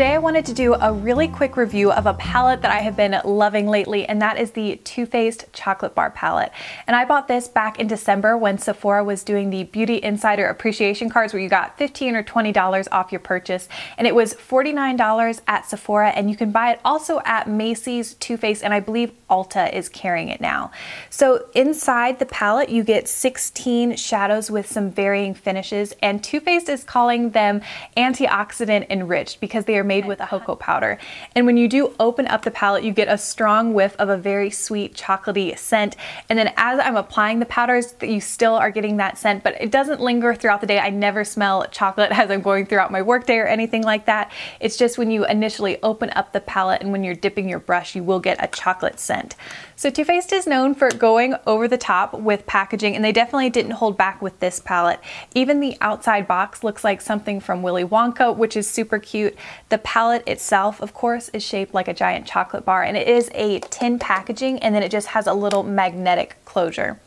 today I wanted to do a really quick review of a palette that I have been loving lately, and that is the Too Faced Chocolate Bar palette. And I bought this back in December when Sephora was doing the Beauty Insider appreciation cards where you got $15 or $20 off your purchase. And it was $49 at Sephora, and you can buy it also at Macy's, Too Faced, and I believe Ulta is carrying it now. So inside the palette you get 16 shadows with some varying finishes, and Too Faced is calling them antioxidant enriched because they are made with a cocoa powder. And when you do open up the palette, you get a strong whiff of a very sweet chocolatey scent. And then as I'm applying the powders, you still are getting that scent, but it doesn't linger throughout the day. I never smell chocolate as I'm going throughout my workday or anything like that. It's just when you initially open up the palette and when you're dipping your brush, you will get a chocolate scent. So Too Faced is known for going over the top with packaging, and they definitely didn't hold back with this palette. Even the outside box looks like something from Willy Wonka, which is super cute. The palette itself, of course, is shaped like a giant chocolate bar, and it is a tin packaging, and then it just has a little magnetic closure.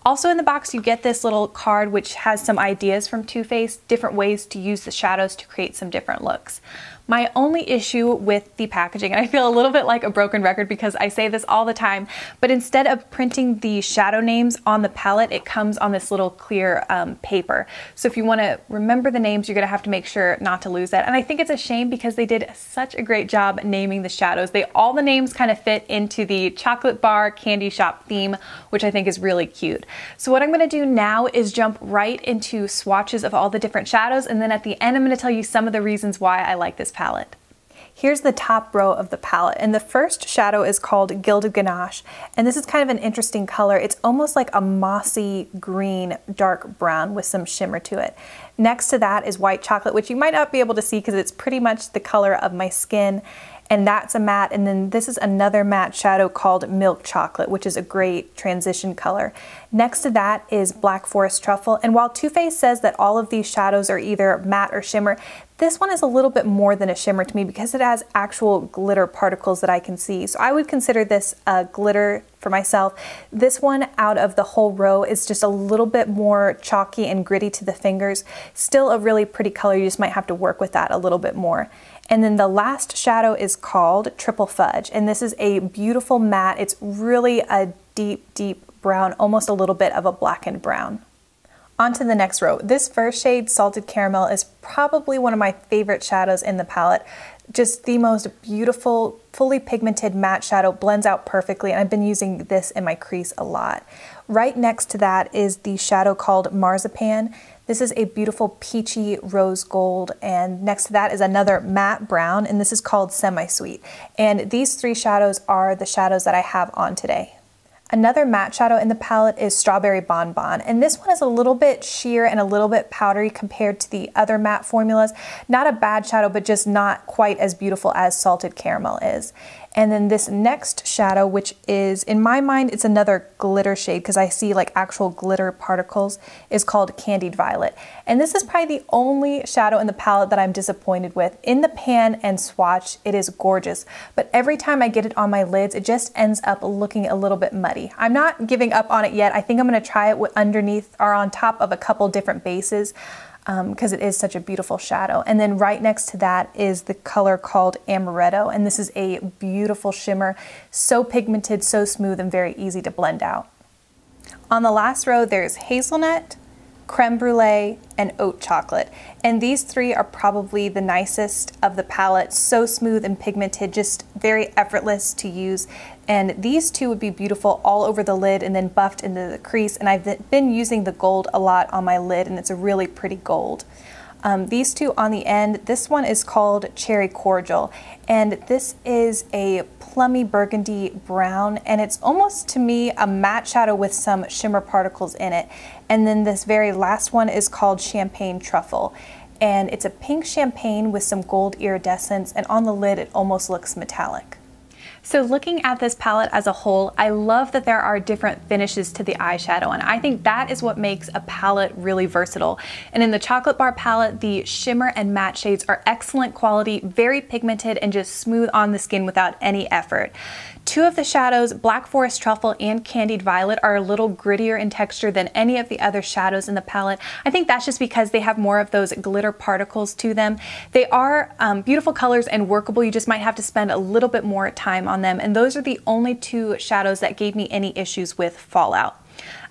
Also in the box you get this little card which has some ideas from Too Faced, different ways to use the shadows to create some different looks. My only issue with the packaging, and I feel a little bit like a broken record because I say this all the time, but instead of printing the shadow names on the palette, it comes on this little clear paper. So if you want to remember the names, you're going to have to make sure not to lose that. And I think it's a shame because they did such a great job naming the shadows. All the names kind of fit into the chocolate bar candy shop theme, which I think is really cute. So what I'm going to do now is jump right into swatches of all the different shadows, and then at the end I'm going to tell you some of the reasons why I like this palette. Here's the top row of the palette, and the first shadow is called Gilded Ganache, and this is kind of an interesting color. It's almost like a mossy green dark brown with some shimmer to it. Next to that is White Chocolate, which you might not be able to see because it's pretty much the color of my skin, and that's a matte. And then this is another matte shadow called Milk Chocolate, which is a great transition color. Next to that is Black Forest Truffle, and while Too Faced says that all of these shadows are either matte or shimmer, this one is a little bit more than a shimmer to me because it has actual glitter particles that I can see. So I would consider this a glitter for myself. This one out of the whole row is just a little bit more chalky and gritty to the fingers. Still a really pretty color, you just might have to work with that a little bit more. And then the last shadow is called Triple Fudge, and this is a beautiful matte. It's really a deep, deep brown, almost a little bit of a blackened brown. On to the next row. This first shade, Salted Caramel, is probably one of my favorite shadows in the palette. Just the most beautiful, fully pigmented matte shadow, blends out perfectly, and I've been using this in my crease a lot. Right next to that is the shadow called Marzipan. This is a beautiful peachy rose gold, and next to that is another matte brown, and this is called Semi-Sweet. And these three shadows are the shadows that I have on today. Another matte shadow in the palette is Strawberry Bonbon, and this one is a little bit sheer and a little bit powdery compared to the other matte formulas. Not a bad shadow, but just not quite as beautiful as Salted Caramel is. And then this next shadow, which is, in my mind, it's another glitter shade because I see like actual glitter particles, is called Candied Violet. And this is probably the only shadow in the palette that I'm disappointed with. In the pan and swatch, it is gorgeous, but every time I get it on my lids, it just ends up looking a little bit muddy. I'm not giving up on it yet. I think I'm going to try it underneath or on top of a couple different bases, because it is such a beautiful shadow. And then right next to that is the color called Amaretto, and this is a beautiful shimmer, so pigmented, so smooth, and very easy to blend out. On the last row there's Hazelnut, Crème Brulee, and Haute Chocolate, and these three are probably the nicest of the palette. So smooth and pigmented, just very effortless to use, and these two would be beautiful all over the lid and then buffed into the crease, and I've been using the gold a lot on my lid, and it's a really pretty gold. These two on the end, this one is called Cherry Cordial, and this is a plummy burgundy brown, and it's almost to me a matte shadow with some shimmer particles in it. And then this very last one is called Champagne Truffle, and it's a pink champagne with some gold iridescence, and on the lid it almost looks metallic. So looking at this palette as a whole, I love that there are different finishes to the eyeshadow, and I think that is what makes a palette really versatile. And in the Chocolate Bar palette, the shimmer and matte shades are excellent quality, very pigmented, and just smooth on the skin without any effort. Two of the shadows, Black Forest Truffle and Candied Violet, are a little grittier in texture than any of the other shadows in the palette. I think that's just because they have more of those glitter particles to them. They are beautiful colors and workable. You just might have to spend a little bit more time on them. And those are the only two shadows that gave me any issues with fallout.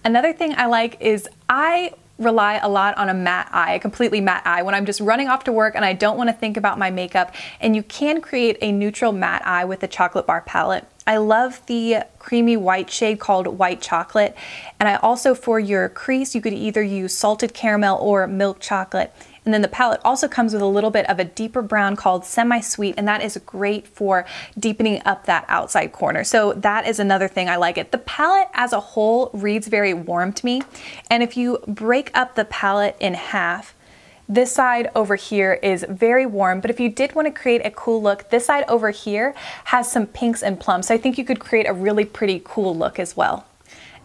Another thing I like is I rely a lot on a matte eye, a completely matte eye, when I'm just running off to work and I don't want to think about my makeup. And you can create a neutral matte eye with the Chocolate Bar palette. I love the creamy white shade called White Chocolate. And I also, for your crease, you could either use salted caramel or milk chocolate. And then the palette also comes with a little bit of a deeper brown called Semi-Sweet, and that is great for deepening up that outside corner. So that is another thing I like it. The palette as a whole reads very warm to me. And if you break up the palette in half, this side over here is very warm, but if you did want to create a cool look, this side over here has some pinks and plums. So I think you could create a really pretty cool look as well.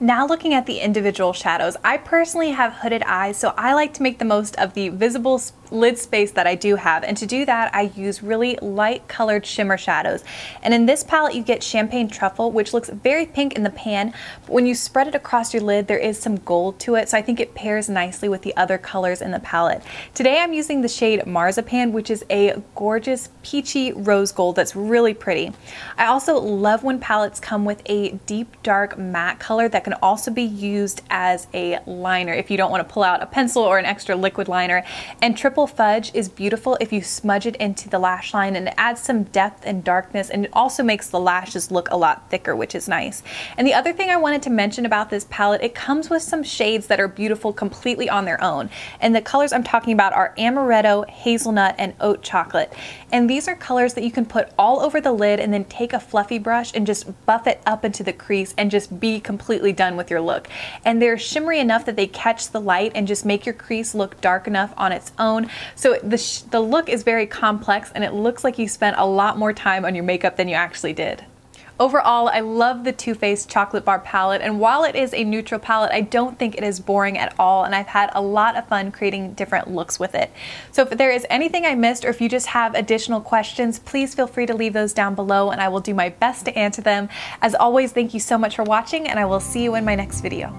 Now looking at the individual shadows, I personally have hooded eyes, so I like to make the most of the visible lid space that I do have, and to do that I use really light colored shimmer shadows. And in this palette you get Champagne Truffle, which looks very pink in the pan, but when you spread it across your lid there is some gold to it, so I think it pairs nicely with the other colors in the palette. Today I'm using the shade Marzipan, which is a gorgeous peachy rose gold that's really pretty. I also love when palettes come with a deep dark matte color that can also be used as a liner if you don't want to pull out a pencil or an extra liquid liner. And Triple Fudge is beautiful if you smudge it into the lash line, and it adds some depth and darkness, and it also makes the lashes look a lot thicker, which is nice. And the other thing I wanted to mention about this palette, it comes with some shades that are beautiful completely on their own. And the colors I'm talking about are Amaretto, Hazelnut, and Haute Chocolate. And these are colors that you can put all over the lid and then take a fluffy brush and just buff it up into the crease and just be completely done with your look. And they're shimmery enough that they catch the light and just make your crease look dark enough on its own. So the look is very complex, and it looks like you spent a lot more time on your makeup than you actually did. Overall, I love the Too Faced Chocolate Bar palette, and while it is a neutral palette, I don't think it is boring at all, and I've had a lot of fun creating different looks with it. So if there is anything I missed, or if you just have additional questions, please feel free to leave those down below and I will do my best to answer them. As always, thank you so much for watching, and I will see you in my next video.